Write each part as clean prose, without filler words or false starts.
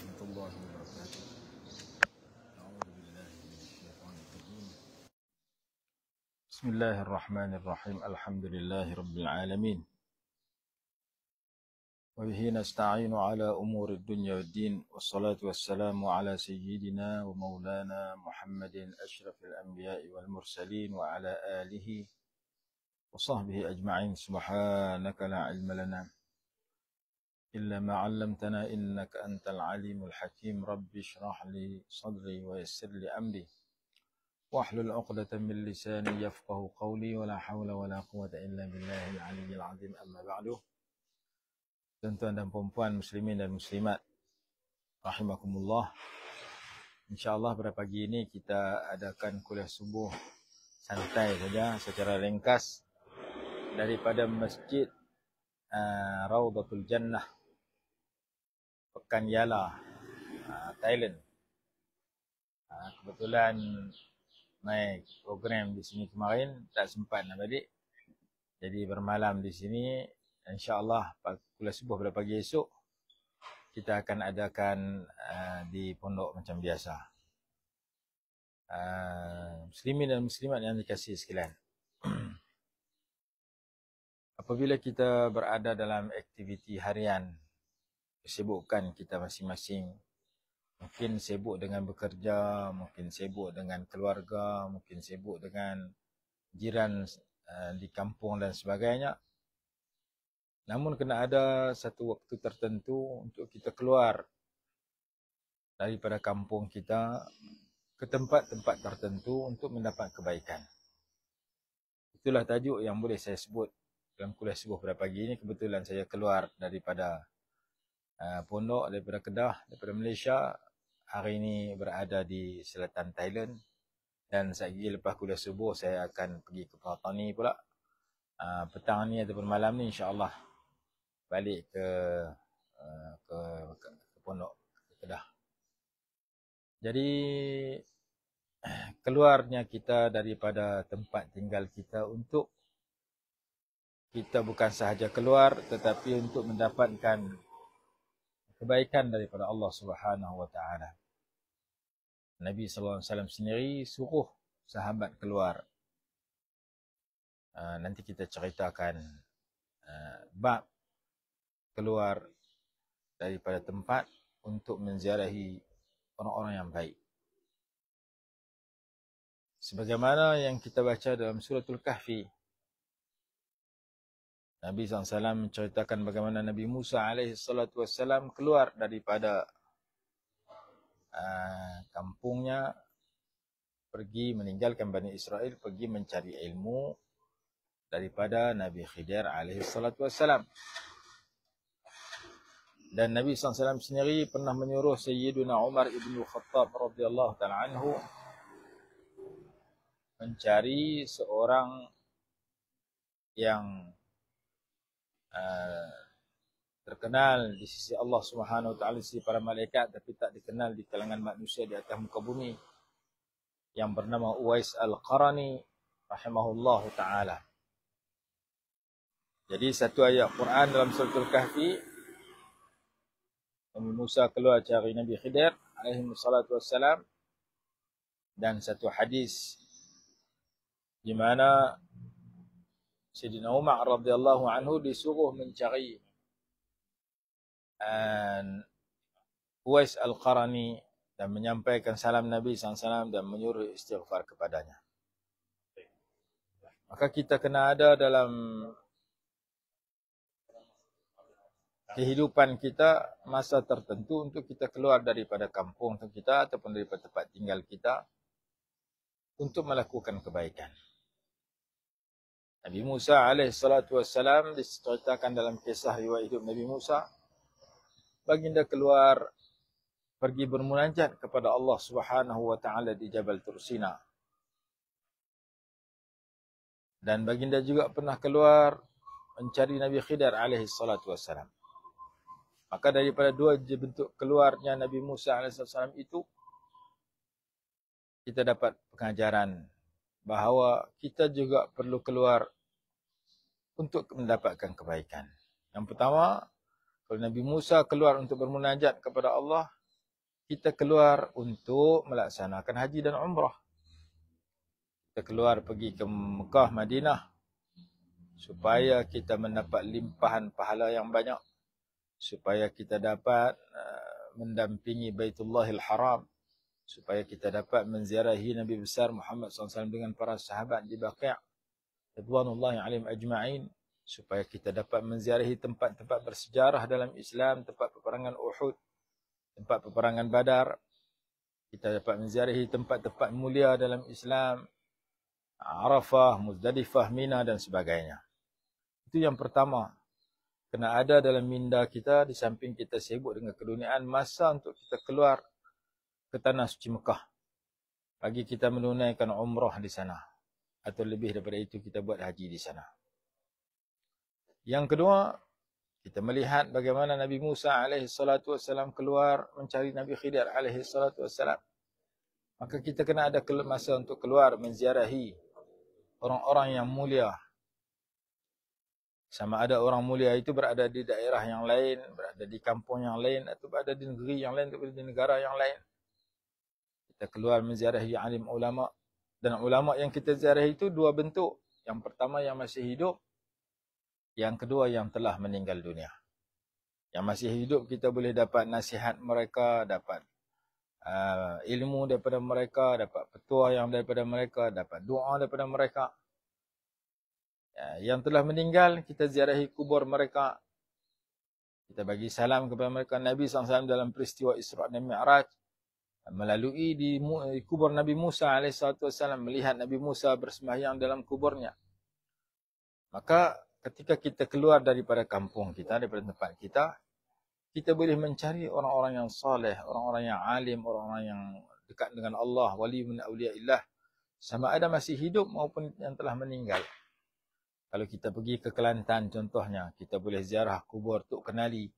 ورحمة الله وبركاته. أعوذ بالله من الشيطان الرجيم. بسم الله الرحمن الرحيم. الحمد لله رب العالمين، وبه نستعين على أمور الدنيا والدين، والصلاة والسلام على سيدنا ومولانا محمد أشرف الأنبياء والمرسلين وعلى آله وصحبه أجمعين. سبحانك لا علم لنا إلا ما علمتنا إنك أنت العليم الحكيم. رب اشرح لي صدري ويسر لي أمري واحلل عقدة من لساني يفقه قولي، ولا حول ولا قوة إلا بالله العلي العظيم. أما بعد. Tuan-tuan dan puan-puan muslimin dan muslimat rahimakumullah, InsyaAllah pada pagi ini kita adakan kuliah subuh santai saja secara ringkas daripada Masjid Raudatul Jannah, Pekan Yala, Thailand. Kebetulan naik program di sini kemarin, tak sempat nak balik. Jadi bermalam di sini. InsyaAllah kuliah subuh pada pagi esok kita akan adakan di pondok macam biasa. Muslimin dan muslimat yang dikasihi sekalian, apabila kita berada dalam aktiviti harian, kesibukan kita masing-masing, mungkin sibuk dengan bekerja, mungkin sibuk dengan keluarga, mungkin sibuk dengan jiran di kampung dan sebagainya. Namun kena ada satu waktu tertentu untuk kita keluar daripada kampung kita ke tempat-tempat tertentu untuk mendapat kebaikan. Itulah tajuk yang boleh saya sebut dalam kuliah subuh pada pagi ini. Kebetulan saya keluar daripada pondok, daripada Kedah, daripada Malaysia. Hari ini berada di selatan Thailand. Dan sekejap lepas kuliah subuh saya akan pergi ke Pattani pula. Petang ni ataupun malam ni insya-Allah balik ke pondok ke Kedah. Jadi keluarnya kita daripada tempat tinggal kita untuk kita bukan sahaja keluar tetapi untuk mendapatkan kebaikan daripada Allah Subhanahu wa taala. Nabi sallallahu alaihi wasallam sendiri suruh sahabat keluar. Nanti kita ceritakan bab keluar daripada tempat untuk menziarahi orang-orang yang baik. Sebagaimana yang kita baca dalam suratul Kahfi, Nabi SAW menceritakan bagaimana Nabi Musa AS keluar daripada kampungnya, pergi meninggalkan Bani Israel, pergi mencari ilmu daripada Nabi Khidir AS. Dan Nabi SAW sendiri pernah menyuruh Sayyiduna Umar ibn Khattab radhiyallahu ta'ala anhu mencari seorang yang terkenal di sisi Allah Subhanahu wa taala, di sisi para malaikat, tapi tak dikenal di kalangan manusia di atas muka bumi, yang bernama Uwais Al-Qarani rahimahullahu taala. Jadi satu ayat Quran dalam suratul Kahfi, Nabi Musa keluar cari Nabi Khidir alaihi wassalatu wassalam, dan satu hadis di mana Sayyidina Umar radhiyallahu anhu disuruh mencari Uwais Al-Qarani dan menyampaikan salam Nabi SAW dan menyuruh istighfar kepadanya. Maka kita kena ada dalam kehidupan kita masa tertentu untuk kita keluar daripada kampung kita ataupun daripada tempat tinggal kita untuk melakukan kebaikan. Nabi Musa AS diceritakan dalam kisah riwayat hidup Nabi Musa, baginda keluar pergi bermunajat kepada Allah Subhanahu wa taala di Jabal Tursina. Dan baginda juga pernah keluar mencari Nabi Khidir AS. Maka daripada dua bentuk keluarnya Nabi Musa AS itu, kita dapat pengajaran bahawa kita juga perlu keluar untuk mendapatkan kebaikan. Yang pertama, kalau Nabi Musa keluar untuk bermunajat kepada Allah, kita keluar untuk melaksanakan haji dan umrah. Kita keluar pergi ke Mekah, Madinah, supaya kita mendapat limpahan pahala yang banyak, supaya kita dapat mendampingi Baitullahil Haram, supaya kita dapat menziarahi Nabi besar Muhammad SAW dengan para sahabat di Baqi', ridwanullahi alaihim ajma'in, supaya kita dapat menziarahi tempat-tempat bersejarah dalam Islam, tempat peperangan Uhud, tempat peperangan Badar. Kita dapat menziarahi tempat-tempat mulia dalam Islam, Arafah, Muzdalifah, Mina dan sebagainya. Itu yang pertama. Kena ada dalam minda kita, di samping kita sibuk dengan keduniaan, masa untuk kita keluar ke tanah suci Mekah. Bagi kita menunaikan umrah di sana. Atau lebih daripada itu, kita buat haji di sana. Yang kedua, kita melihat bagaimana Nabi Musa AS keluar mencari Nabi Khidir AS. Maka kita kena ada masa untuk keluar menziarahi orang-orang yang mulia. Sama ada orang mulia itu berada di daerah yang lain, berada di kampung yang lain, atau berada di negeri yang lain, atau berada di negara yang lain. Kita keluar menziarahi alim ulama. Dan ulama yang kita ziarahi itu dua bentuk. Yang pertama yang masih hidup. Yang kedua yang telah meninggal dunia. Yang masih hidup kita boleh dapat nasihat mereka, dapat ilmu daripada mereka, dapat petua yang daripada mereka, dapat doa daripada mereka. Yang telah meninggal, kita ziarahi kubur mereka. Kita bagi salam kepada mereka. Nabi SAW dalam peristiwa Isra' dan Mi'raj, melalui di kubur Nabi Musa AS, melihat Nabi Musa bersembahyang dalam kuburnya. Maka ketika kita keluar daripada kampung kita, daripada tempat kita, kita boleh mencari orang-orang yang saleh, orang-orang yang alim, orang-orang yang dekat dengan Allah, wali min awliyaillah, sama ada masih hidup maupun yang telah meninggal. Kalau kita pergi ke Kelantan contohnya, kita boleh ziarah kubur Tok Kenali.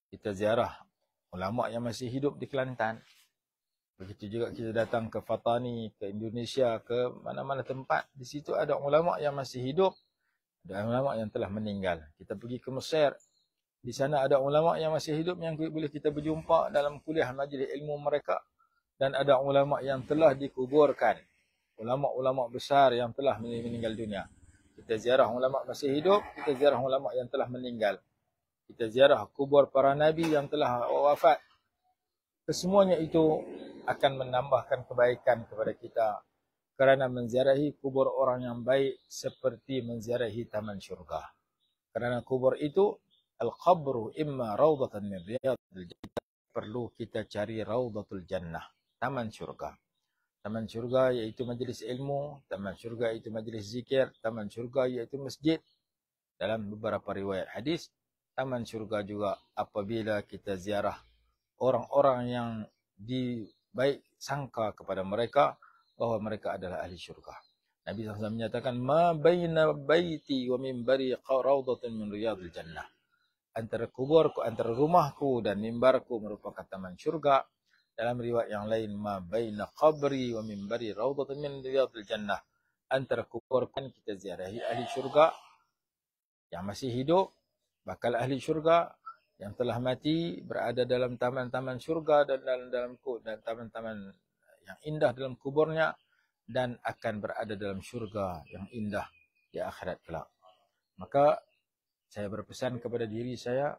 Kita ziarah ulama yang masih hidup di Kelantan. Begitu juga kita datang ke Fatani, ke Indonesia, ke mana-mana tempat. Di situ ada ulama yang masih hidup, ada ulama yang telah meninggal. Kita pergi ke Mesir. Di sana ada ulama yang masih hidup yang boleh kita berjumpa dalam kuliah majlis ilmu mereka. Dan ada ulama yang telah dikuburkan. Ulama-ulama besar yang telah meninggal dunia. Kita ziarah ulama masih hidup, kita ziarah ulama yang telah meninggal. Kita ziarah kubur para nabi yang telah wafat. Kesemuanya itu akan menambahkan kebaikan kepada kita. Kerana menziarahi kubur orang yang baik seperti menziarahi taman syurga. Kerana kubur itu, al-qabru imma rawdatan min riyadil jannah. Perlu kita cari rawdatul jannah, taman syurga. Taman syurga iaitu majlis ilmu, taman syurga iaitu majlis zikir, taman syurga iaitu masjid. Dalam beberapa riwayat hadis, taman syurga juga apabila kita ziarah orang-orang yang baik sangka kepada mereka bahawa mereka adalah ahli syurga. Nabi SAW menyatakan, ma baina baiti wa minbari rawdatun min riyadil jannah. Antara kuburku, antara rumahku dan mimbarku merupakan taman syurga. Dalam riwayat yang lain, ma baina qabri wa minbari rawdatun min riyadil jannah. Antara kubur kan kita ziarahi ahli syurga yang masih hidup, bakal ahli syurga, yang telah mati berada dalam taman-taman syurga dan dalam taman-taman yang indah dalam kuburnya, dan akan berada dalam syurga yang indah di akhirat kelak. Maka saya berpesan kepada diri saya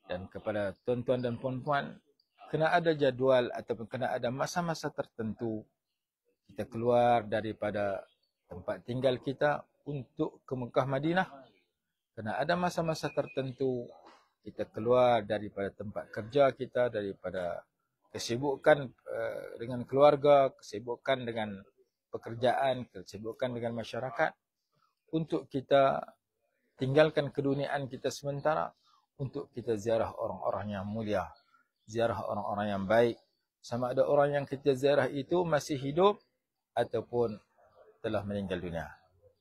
dan kepada tuan-tuan dan puan-puan, kena ada jadual ataupun kena ada masa-masa tertentu kita keluar daripada tempat tinggal kita untuk ke Mekah Madinah. Kena ada masa-masa tertentu kita keluar daripada tempat kerja kita, daripada kesibukan dengan keluarga, kesibukan dengan pekerjaan, kesibukan dengan masyarakat, untuk kita tinggalkan keduniaan kita sementara, untuk kita ziarah orang-orang yang mulia, ziarah orang-orang yang baik. Sama ada orang yang kita ziarah itu masih hidup ataupun telah meninggal dunia.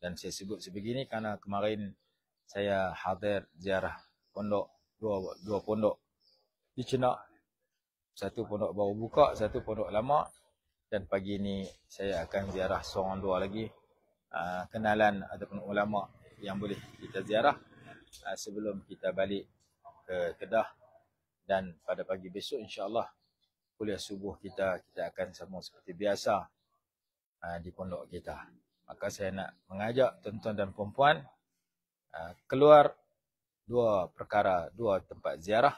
Dan saya sebut sebegini kerana kemarin saya hadir ziarah pondok, dua pondok di Chenak. Satu pondok baru buka, satu pondok lama. Dan pagi ini saya akan ziarah seorang dua lagi kenalan ataupun ulama yang boleh kita ziarah sebelum kita balik ke Kedah. Dan pada pagi besok insya-Allah kuliah subuh kita akan sambung seperti biasa di pondok kita. Maka saya nak mengajak tuan-tuan dan puan-puan keluar dua tempat ziarah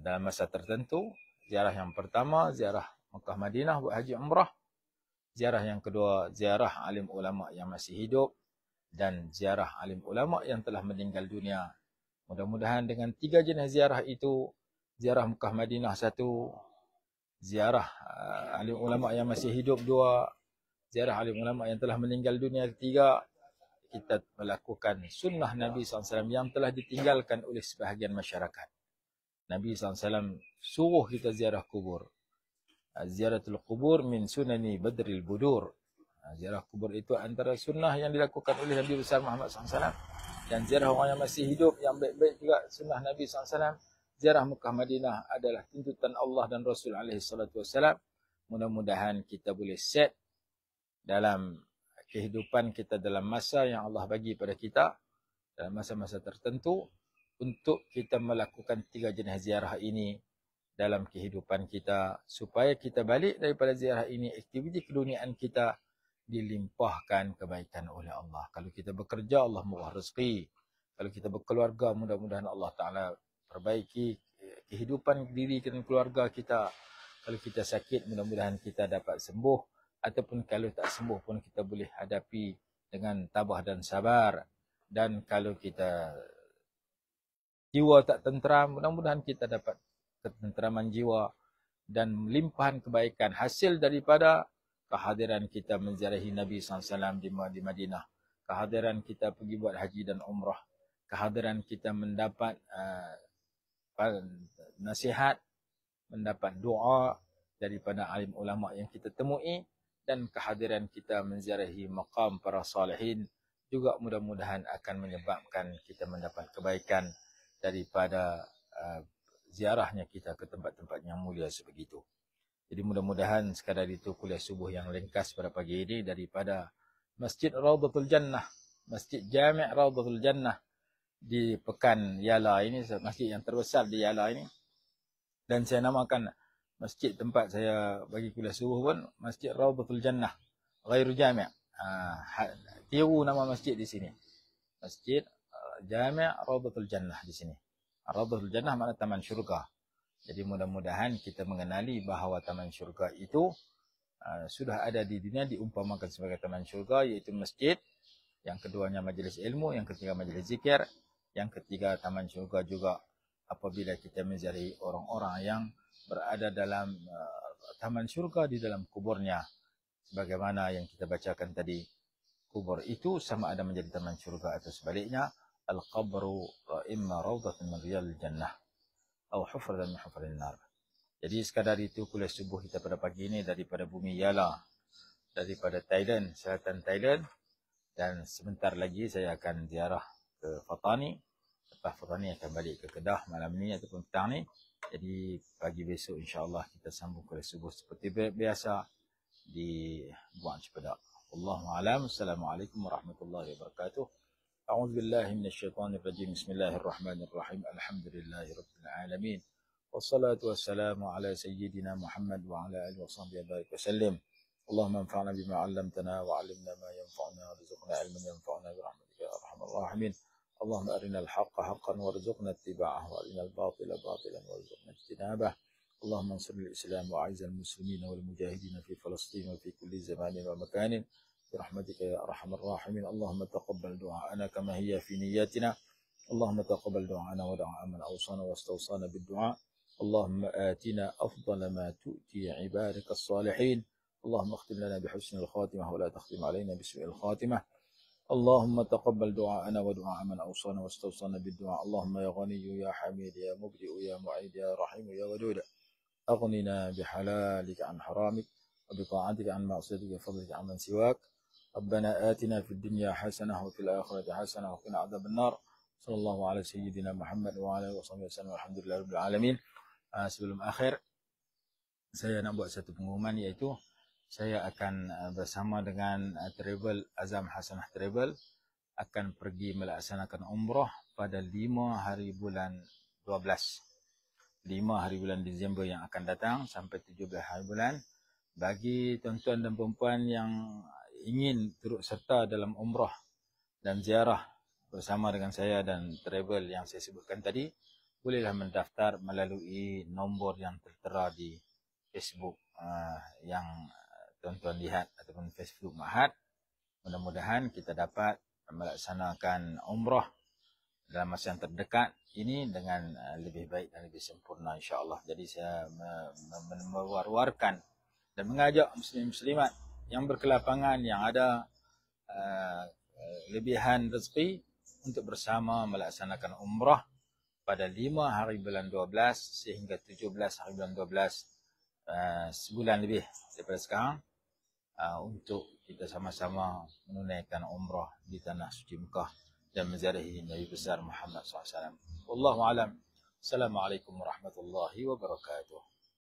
dalam masa tertentu. Ziarah yang pertama, ziarah Mekah Madinah buat haji umrah. Ziarah yang kedua, ziarah alim ulama yang masih hidup dan ziarah alim ulama yang telah meninggal dunia. Mudah-mudahan dengan 3 jenis ziarah itu, ziarah Mekah Madinah 1, ziarah alim ulama yang masih hidup 2, ziarah alim ulama yang telah meninggal dunia 3, kita melakukan sunnah Nabi SAW yang telah ditinggalkan oleh sebahagian masyarakat. Nabi SAW suruh kita ziarah kubur. Ziaratul kubur min sunani badril budur. Ziarah kubur itu antara sunnah yang dilakukan oleh Nabi besar Muhammad SAW. Dan ziarah orang yang masih hidup yang baik-baik juga sunnah Nabi SAW. Ziarah Mekah Madinah adalah tuntutan Allah dan Rasul SAW. Mudah-mudahan kita boleh set dalam kehidupan kita dalam masa yang Allah bagi pada kita, dalam masa-masa tertentu, untuk kita melakukan 3 jenis ziarah ini dalam kehidupan kita, supaya kita balik daripada ziarah ini, aktiviti keduniaan kita dilimpahkan kebaikan oleh Allah. Kalau kita bekerja, Allah murah rezeki. Kalau kita berkeluarga, mudah-mudahan Allah Ta'ala perbaiki kehidupan diri dan keluarga kita. Kalau kita sakit, mudah-mudahan kita dapat sembuh. Ataupun kalau tak sembuh pun kita boleh hadapi dengan tabah dan sabar. Dan kalau kita jiwa tak tenteram, mudah-mudahan kita dapat ketenteraman jiwa dan limpahan kebaikan hasil daripada kehadiran kita menziarahi Nabi SAW di Madinah, kehadiran kita pergi buat haji dan umrah, kehadiran kita mendapat nasihat, mendapat doa daripada alim ulama yang kita temui, dan kehadiran kita menziarahi maqam para salihin juga mudah-mudahan akan menyebabkan kita mendapat kebaikan daripada ziarahnya kita ke tempat-tempat yang mulia sebegitu. Jadi mudah-mudahan sekadar itu kuliah subuh yang ringkas pada pagi ini daripada Masjid Raudhatul Jannah, Masjid Jami' Raudhatul Jannah di Pekan Yala ini, masjid yang terbesar di Yala ini. Dan saya namakan masjid tempat saya bagi kuliah subuh pun Masjid Raudhatul Jannah, Ghairu Jami'. Tiru nama masjid di sini. Masjid Jami' Raudhatul Jannah di sini. Raudhatul Jannah makna taman syurga. Jadi mudah-mudahan kita mengenali bahawa taman syurga itu sudah ada di dunia, diumpamakan sebagai taman syurga, iaitu masjid. Yang keduanya majlis ilmu, yang ketiga majlis zikir, yang ketiga taman syurga juga apabila kita menziarahi orang-orang yang berada dalam taman syurga di dalam kuburnya. Sebagaimana yang kita bacakan tadi, kubur itu sama ada menjadi taman syurga atau sebaliknya. Al-qabru imma rawdatun min riyal jannah atau hufratan min hufrin nar. Jadi sekadar itu kuliah subuh kita pada pagi ini daripada bumi Yala, daripada Thailand, selatan Thailand. Dan sebentar lagi saya akan ziarah ke Fatani. Lepas Fatani akan balik ke Kedah malam ni ataupun petang ni. Jadi pagi besok insya-Allah kita sambung kuliah subuh seperti biasa di Buang Cepedak. Wallahu a'lam. Assalamualaikum warahmatullahi wabarakatuh. أعوذ بالله من الشيطان الرجيم. بسم الله الرحمن الرحيم. الحمد لله رب العالمين والصلاة والسلام على سيدنا محمد وعلى آله وصحبه وبارك وسلم. اللهم انفعنا بما علمتنا وعلمنا ما ينفعنا وارزقنا علما ينفعنا برحمتك يا أرحم الراحمين. اللهم أرنا الحق حقا وارزقنا اتباعه وأرنا الباطل باطلا وارزقنا اجتنابه. اللهم انصر الإسلام وأعز المسلمين والمجاهدين في فلسطين وفي كل زمان ومكان برحمتك يا أرحم الراحمين. اللهم تقبل دعاءنا كما هي في نياتنا. اللهم تقبل دعاءنا ودعاء من أوصانا واستوصانا بالدعاء. اللهم آتنا أفضل ما تؤتي عبادك الصالحين. اللهم اختم لنا بحسن الخاتمة ولا تختم علينا بسوء الخاتمة. اللهم تقبل دعاءنا ودعاء من أوصانا واستوصانا بالدعاء. اللهم يا غني يا حميد يا مبدئ يا معيد يا رحيم يا ودود، أغننا بحلالك عن حرامك وبطاعتك عن معصيتك وفضلك عن من سواك. ربنا آتنا في الدنيا حسنة وفي الآخرة حسنة وقنا عذاب النار. صلى الله على سيدنا محمد وعلى آله وصحبه وسلم. والحمد لله رب العالمين. Sebelum akhir, saya nak buat satu pengumuman, iaitu saya akan bersama dengan Travel Azam Hasanah Travel akan pergi melaksanakan umrah pada 5 hari bulan 12. 5 5 hari bulan Disember yang akan datang sampai 17 hari bulan. Bagi tuan-tuan dan perempuan yang ingin turut serta dalam umrah dan ziarah bersama dengan saya dan travel yang saya sebutkan tadi, bolehlah mendaftar melalui nombor yang tertera di Facebook yang tuan-tuan lihat ataupun Facebook Mahat. Mudah-mudahan kita dapat melaksanakan umrah dalam masa yang terdekat ini dengan lebih baik dan lebih sempurna insya-Allah. Jadi saya mewar-warkan dan mengajak muslim-muslimat yang berkelapangan, yang ada lebihan rezeki untuk bersama melaksanakan umrah pada 5 hari bulan 12 sehingga 17 hari bulan 12, sebulan lebih daripada sekarang, untuk kita sama-sama menunaikan umrah di tanah suci Mekah dan menziarahi Nabi besar Muhammad SAW. Wallahu a'lam. Assalamualaikum warahmatullahi wabarakatuh.